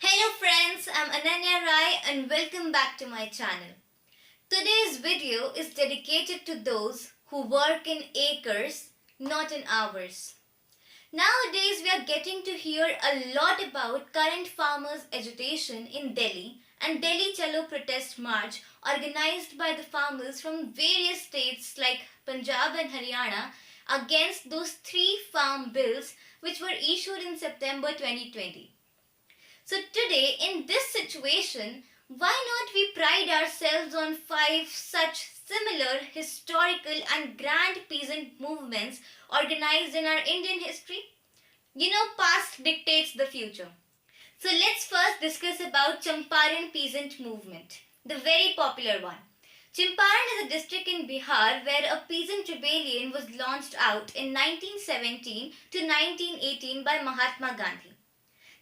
Hello friends, I'm Ananya Rai and welcome back to my channel. Today's video is dedicated to those who work in acres, not in hours. Nowadays we are getting to hear a lot about current farmers' agitation in Delhi and Delhi Chalo protest march organized by the farmers from various states like Punjab and Haryana against those three farm bills which were issued in September 2020. So today, in this situation, why not we pride ourselves on five such similar historical and grand peasant movements organized in our Indian history? Past dictates the future. So let's first discuss about Champaran peasant movement, the very popular one. Champaran is a district in Bihar where a peasant rebellion was launched out in 1917 to 1918 by Mahatma Gandhi.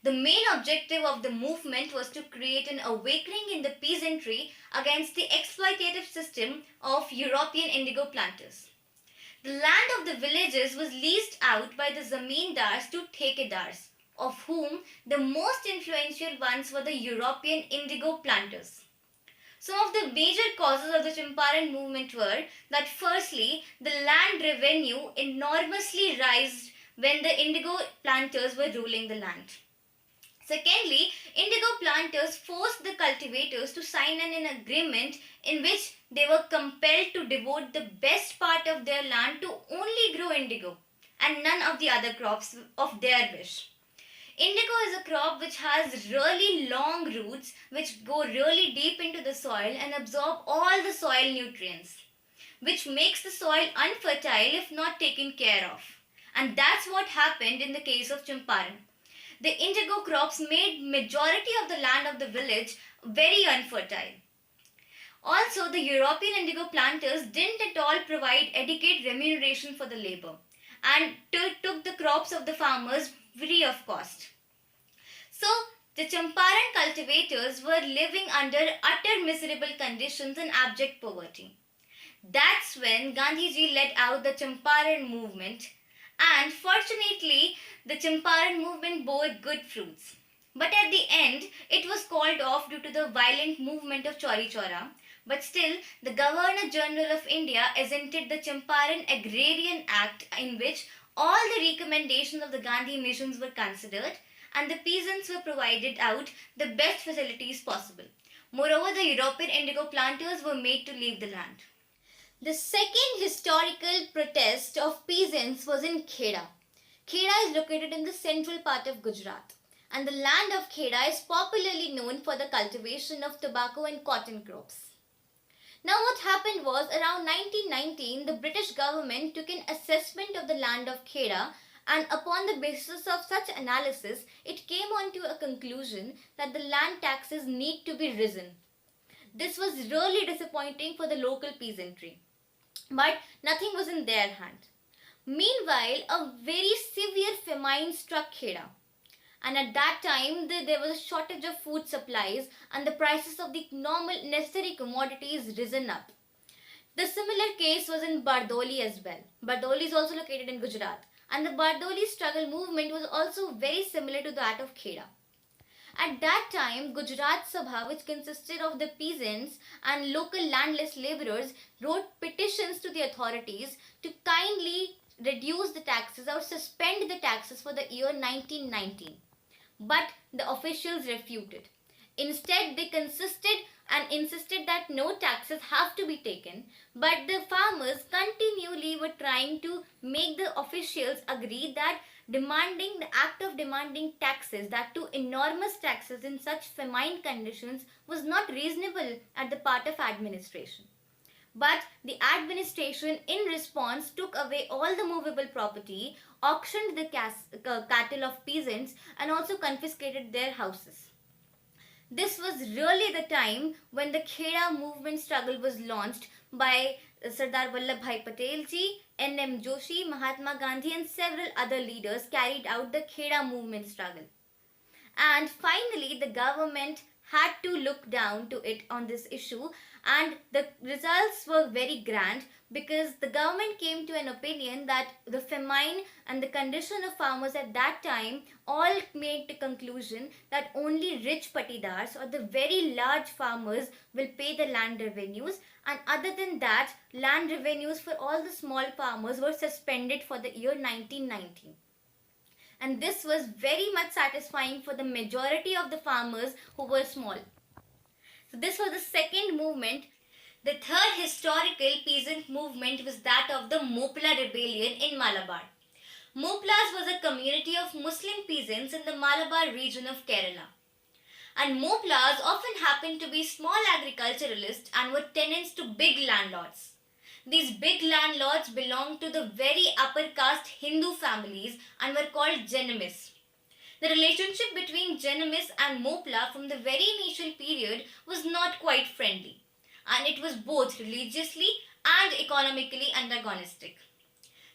The main objective of the movement was to create an awakening in the peasantry against the exploitative system of European indigo planters. The land of the villages was leased out by the zamindars to thekedars, of whom the most influential ones were the European indigo planters. Some of the major causes of the Champaran movement were that firstly, the land revenue enormously rose when the indigo planters were ruling the land. Secondly, indigo planters forced the cultivators to sign an agreement in which they were compelled to devote the best part of their land to only grow indigo and none of the other crops of their wish. Indigo is a crop which has really long roots which go really deep into the soil and absorb all the soil nutrients, which makes the soil unfertile if not taken care of. And that's what happened in the case of Champaran. The indigo crops made majority of the land of the village very unfertile. Also, the European indigo planters didn't at all provide adequate remuneration for the labor and took the crops of the farmers free of cost. So, the Champaran cultivators were living under utter miserable conditions and abject poverty. That's when Gandhiji led out the Champaran movement, and fortunately, the Champaran movement bore good fruits. But at the end, it was called off due to the violent movement of Chauri Chaura. But still, the Governor General of India assented the Champaran Agrarian Act, in which all the recommendations of the Gandhi missions were considered and the peasants were provided out the best facilities possible. Moreover, the European indigo planters were made to leave the land. The second historical protest of peasants was in Kheda. Kheda is located in the central part of Gujarat, and the land of Kheda is popularly known for the cultivation of tobacco and cotton crops. Now, what happened was around 1919, the British government took an assessment of the land of Kheda, and upon the basis of such analysis, it came on to a conclusion that the land taxes need to be risen. This was really disappointing for the local peasantry. But nothing was in their hand. Meanwhile, a very severe famine struck Kheda. And at that time, there was a shortage of food supplies and the prices of the normal necessary commodities risen up. The similar case was in Bardoli as well. Bardoli is also located in Gujarat. And the Bardoli struggle movement was also very similar to that of Kheda. At that time, Gujarat Sabha, which consisted of the peasants and local landless laborers, wrote petitions to the authorities to kindly reduce the taxes or suspend the taxes for the year 1919. But the officials refuted. Instead, they insisted that no taxes have to be taken, but the farmers continually were trying to make the officials agree that the act of demanding taxes, that too enormous taxes in such famine conditions, was not reasonable at the part of administration. But the administration, in response, took away all the movable property, auctioned the cattle of peasants, and also confiscated their houses. This was really the time when the Kheda movement struggle was launched by Sardar Vallabhbhai Patel ji, N.M. Joshi, Mahatma Gandhi, and several other leaders carried out the Kheda movement struggle. And finally, the government had to look down to it on this issue, and the results were very grand because the government came to an opinion that the famine and the condition of farmers at that time all made the conclusion that only rich patidars or the very large farmers will pay the land revenues, and other than that, land revenues for all the small farmers were suspended for the year 1919. And this was very much satisfying for the majority of the farmers who were small. So this was the second movement. The third historical peasant movement was that of the Mopla rebellion in Malabar. Moplas was a community of Muslim peasants in the Malabar region of Kerala. And Moplas often happened to be small agriculturalists and were tenants to big landlords. These big landlords belonged to the very upper caste Hindu families and were called Jenimis. The relationship between Jenimis and Mopla from the very initial period was not quite friendly, and it was both religiously and economically antagonistic.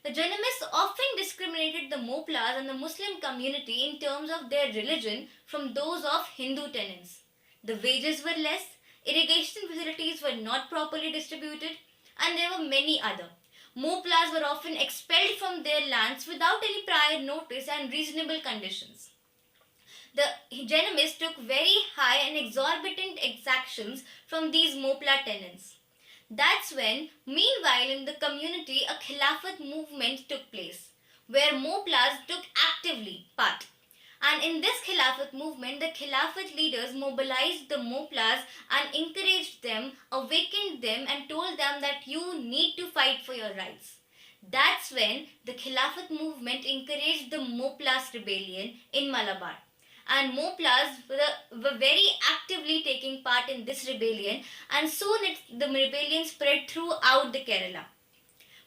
The Jenimis often discriminated the Moplas and the Muslim community in terms of their religion from those of Hindu tenants. The wages were less, irrigation facilities were not properly distributed, and there were many other. Moplas were often expelled from their lands without any prior notice and reasonable conditions. The Jenimis took very high and exorbitant exactions from these Mopla tenants. That's when, meanwhile, in the community, a Khilafat movement took place, where Moplas took actively part. And in this Khilafat movement, the Khilafat leaders mobilized the Moplas and encouraged them, awakened them, and told them that you need to fight for your rights. That's when the Khilafat movement encouraged the Moplas rebellion in Malabar. And Moplas were very actively taking part in this rebellion, and soon the rebellion spread throughout the Kerala.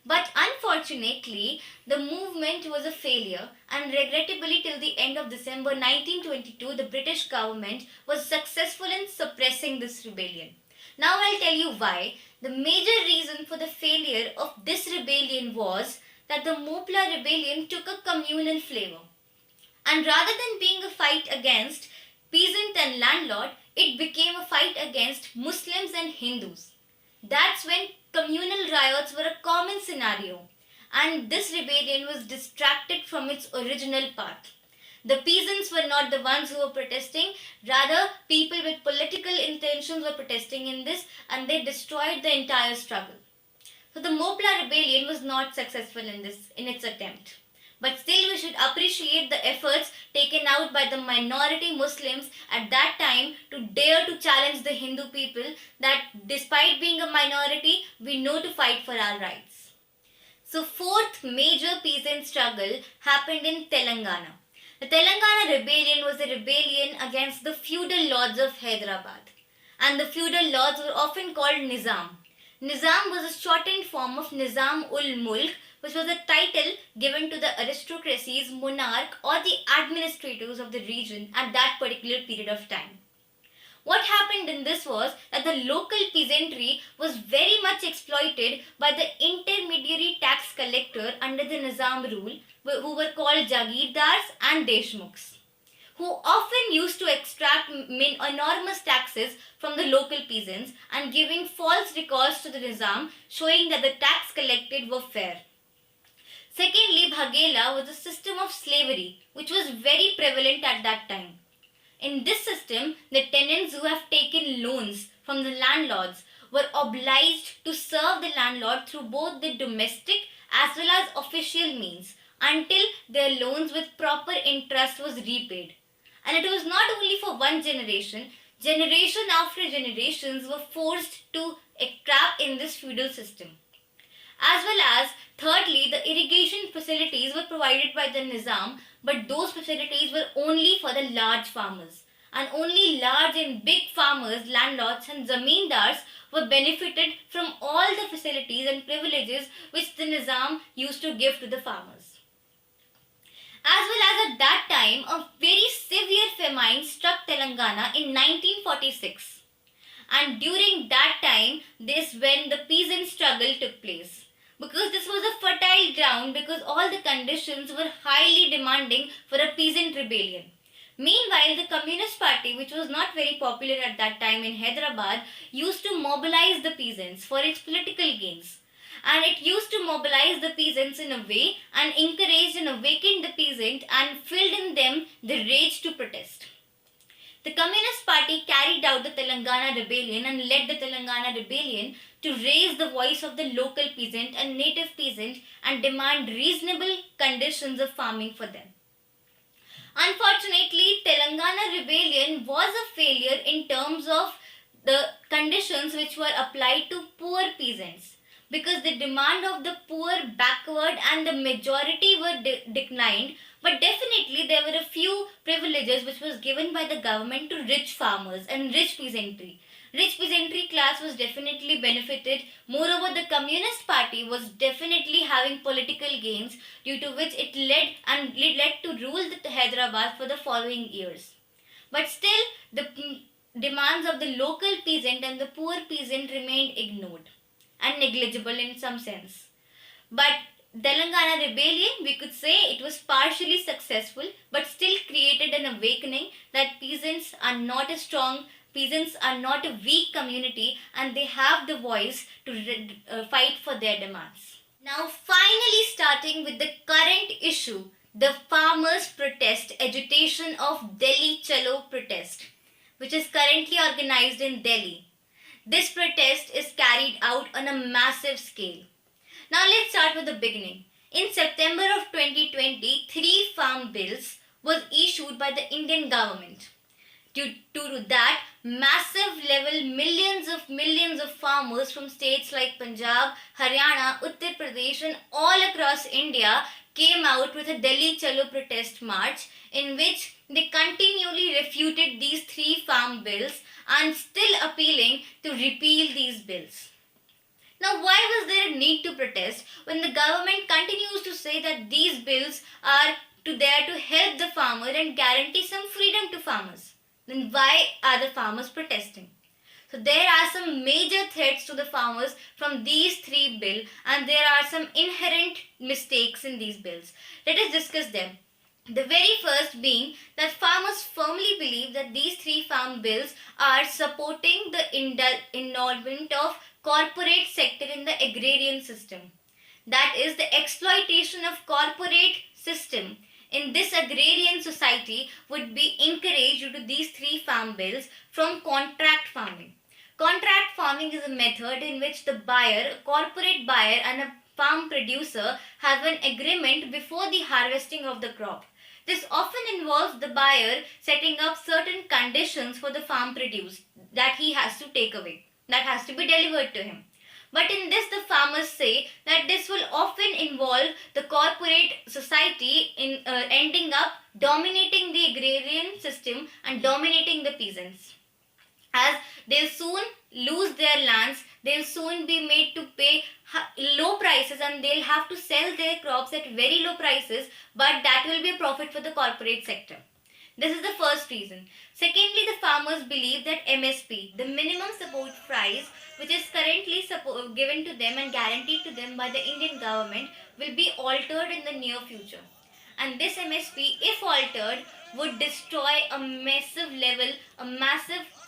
But unfortunately, the movement was a failure, and regrettably till the end of December 1922, the British government was successful in suppressing this rebellion. Now I'll tell you why. The major reason for the failure of this rebellion was that the Mopla rebellion took a communal flavor. And rather than being a fight against peasant and landlord, it became a fight against Muslims and Hindus. That's when communal riots were a common scenario, and this rebellion was distracted from its original path. The peasants were not the ones who were protesting, rather people with political intentions were protesting in this, and they destroyed the entire struggle. So the Mopla rebellion was not successful in its attempt. But still we should appreciate the efforts taken out by the minority Muslims at that time to dare to challenge the Hindu people that despite being a minority, we know to fight for our rights. So fourth major peasant struggle happened in Telangana. The Telangana rebellion was a rebellion against the feudal lords of Hyderabad. And the feudal lords were often called Nizam. Nizam was a shortened form of Nizam-ul-Mulk, which was a title given to the aristocracy's monarch or the administrators of the region at that particular period of time. What happened in this was that the local peasantry was very much exploited by the intermediary tax collector under the Nizam rule, who were called Jagirdars and Deshmukhs, who often used to extract enormous taxes from the local peasants and giving false records to the Nizam, showing that the tax collected were fair. Secondly, Bhagela was a system of slavery which was very prevalent at that time. In this system, the tenants who have taken loans from the landlords were obliged to serve the landlord through both the domestic as well as official means until their loans with proper interest was repaid. And it was not only for one generation, generation after generations were forced to trap in this feudal system. As well as, thirdly, the irrigation facilities were provided by the Nizam, but those facilities were only for the large farmers. And only large and big farmers, landlords and zamindars were benefited from all the facilities and privileges which the Nizam used to give to the farmers. As well as at that time, a very severe famine struck Telangana in 1946. And during that time, this when the peasant struggle took place. Because this was a fertile ground, because all the conditions were highly demanding for a peasant rebellion. Meanwhile, the Communist Party Party, which was not very popular at that time in Hyderabad, used to mobilize the peasants for its political gains. And it used to mobilize the peasants in a way and encouraged and awakened the peasant and filled in them the rage to protest. The Communist Party carried out the Telangana rebellion and led the Telangana rebellion to raise the voice of the local peasant and native peasant and demand reasonable conditions of farming for them. Unfortunately, Telangana rebellion was a failure in terms of the conditions which were applied to poor peasants, because the demand of the poor, backward and the majority were declined, but definitely there were a few privileges which was given by the government to rich farmers and rich peasantry. Rich peasantry class was definitely benefited. Moreover, the Communist Party was definitely having political gains, due to which it led to rule the Hyderabad for the following years. But still, the demands of the local peasant and the poor peasant remained ignored and negligible in some sense. But Telangana rebellion, we could say it was partially successful, but still created an awakening that peasants are not a strong, peasants are not a weak community, and they have the voice to fight for their demands. Now finally, starting with the current issue, the farmers' protest, agitation of Delhi Chalo protest, which is currently organized in Delhi. This protest is carried out on a massive scale. Now let's start with the beginning. In September of 2020, 3 farm bills was issued by the Indian government. Due to that, massive level millions of farmers from states like Punjab, Haryana, Uttar Pradesh and all across India came out with a Delhi Chalo protest march, in which they continually refuted these 3 farm bills and still appealing to repeal these bills. Now, why was there a need to protest when the government continues to say that these bills are there to help the farmer and guarantee some freedom to farmers? Then why are the farmers protesting? So there are some major threats to the farmers from these 3 bills, and there are some inherent mistakes in these bills. Let us discuss them. The very first being that farmers firmly believe that these 3 farm bills are supporting the involvement of corporate sector in the agrarian system. That is, the exploitation of corporate system in this agrarian society would be encouraged due to these 3 farm bills from contract farming. Contract farming is a method in which the buyer, a corporate buyer and a farm producer have an agreement before the harvesting of the crop. This often involves the buyer setting up certain conditions for the farm produce that he has to take away, that has to be delivered to him. But in this, the farmers say that this will often involve the corporate society in ending up dominating the agrarian system and dominating the peasants. As they'll soon lose their lands, they'll soon be made to pay low prices and they'll have to sell their crops at very low prices, but that will be a profit for the corporate sector. This is the first reason. Secondly, the farmers believe that MSP, the minimum support price, which is currently given to them and guaranteed to them by the Indian government, will be altered in the near future. And this MSP, if altered, would destroy a massive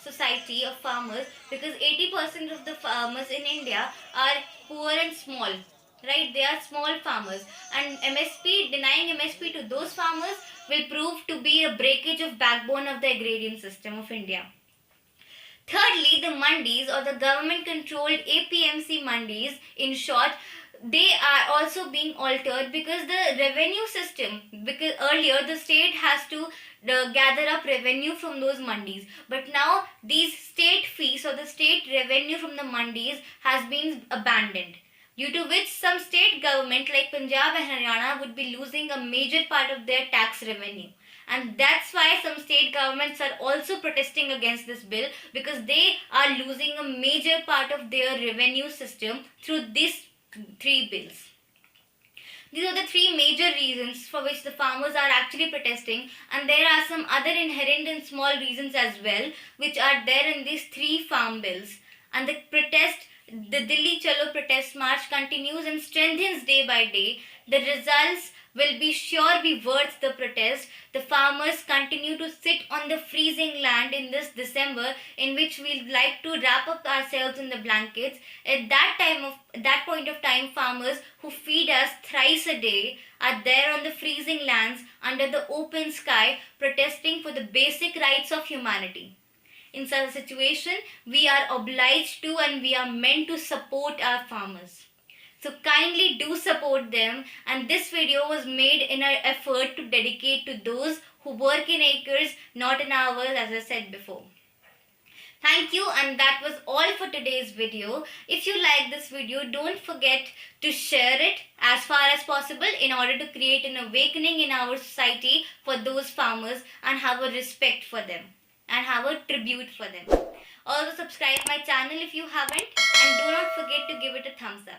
society of farmers, because 80% of the farmers in India are poor and small. Right? They are small farmers, and denying MSP to those farmers will prove to be a breakage of backbone of the agrarian system of India. Thirdly, the mandis, or the government controlled APMC mandis, in short, they are also being altered because the revenue system, because earlier the state has to gather up revenue from those mandis, but now these state fees or the state revenue from the mandis has been abandoned, due to which some state government like Punjab and Haryana would be losing a major part of their tax revenue. And that's why some state governments are also protesting against this bill, because they are losing a major part of their revenue system through these 3 bills. These are the 3 major reasons for which the farmers are actually protesting, and there are some other inherent and small reasons as well which are there in these 3 farm bills. And the Delhi Chalo protest march continues and strengthens day by day. The results will be sure be worth the protest. The farmers continue to sit on the freezing land in this December, in which we'd like to wrap up ourselves in the blankets. At that point of time, farmers who feed us thrice a day are there on the freezing lands under the open sky, protesting for the basic rights of humanity. In such a situation, we are obliged to and we are meant to support our farmers. So kindly do support them, and this video was made in an effort to dedicate to those who work in acres, not in hours, as I said before. Thank you, and that was all for today's video. If you like this video, don't forget to share it as far as possible in order to create an awakening in our society for those farmers and have a respect for them and have a tribute for them. Also subscribe my channel if you haven't, and do not forget to give it a thumbs up.